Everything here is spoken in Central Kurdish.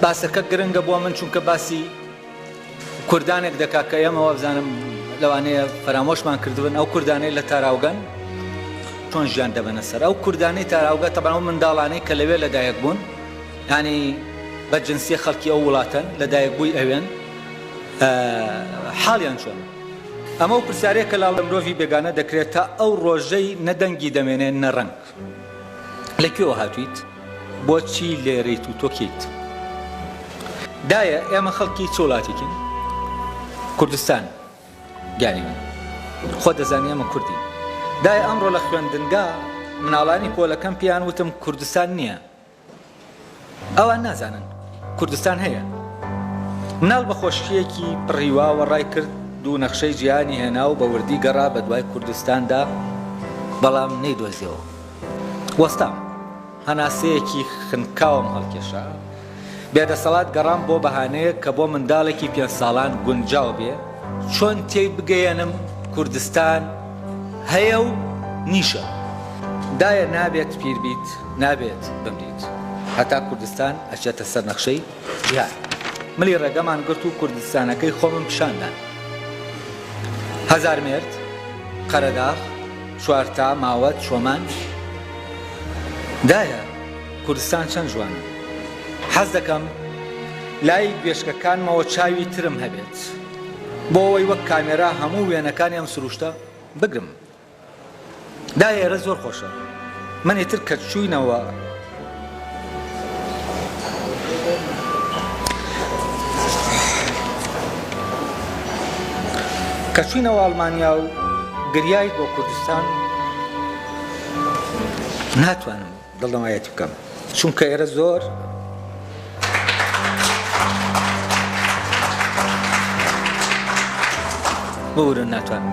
باسەکە گرنگە بۆ من چونکە باسی کوردانێک دەکا کە ئێمەوە بزانم لەوانەیە فەرامۆشمان کردبن ئەو کوردانەی لە تاراوگەن چۆن ژیان دەبەنە سەر ئەو کوردانەی تاراوگە تەبەن ئەو منداڵانەی کە لەوێ لەدایک بوون ینی بە جنسیە خەڵکی ئەو وڵاتەن لەدایک بووی ئەوێن حاڵیان چۆن ئەمە و پرسیارەیە کە لاڵە مرۆڤی بێگانە دەکرێت تا ئەو ڕۆژەی نەدەنگی دەمێنێن نەڕەنگ لەکوێوە هاتوویت بۆچی لێرەیت و تۆکیت دایە ئێمە خەڵکی چ وڵاتێکین کوردستان گیانی من خۆ دەزانی ئەمە کوردی دایە ئەمڕۆ لە خوێندنگا مناڵانی پۆلەکەم پیان وتم کوردستان نییە ئەوان نازانن کوردستان هەیە مناڵ بە خۆشیەکی پڕیواوە ڕای کرد دوو نەخشەی جیهانی هێنا و بە وردی گەڕا بە دوای کوردستاندا بەڵام نەیدۆزیەوە وەستام هەناسەیەکی خنکاوم هەڵکێشا بێدەسەڵات گەڕام بۆ بەهانەیە کە بۆ منداڵێکی 5 ساڵان گونجاو بێ چۆن تێی بگەیەنم کوردستان هەیە و نیشە دایە نابێت پیربیت نابێت بمریت هەتا کوردستان ئەچێتە سەر نەخشەی جیهان ملی ڕێگەمان گرت و کوردستانەکەی خۆمم پیشاندان 1000 مێرد قەرەداغ چوارتا ماوەت شۆمان دایە کوردستان چەند جوانە حەز دەکەم لای گوێشکەکانمەوە چاوی ترم هەبێت بۆ ئەوەی وەک کامێرا هەموو وێنەکانی ئەم سروشتە بگرم دایە ئێرە زۆر خۆشە من ئیتر کە چووینەوە کە چووینەوە ئەڵمانیا و گریایت بۆ کوردستان ناتوانم دڵنەوایەتی بکەم چونکە ئێرە زۆر بورن ناتوانم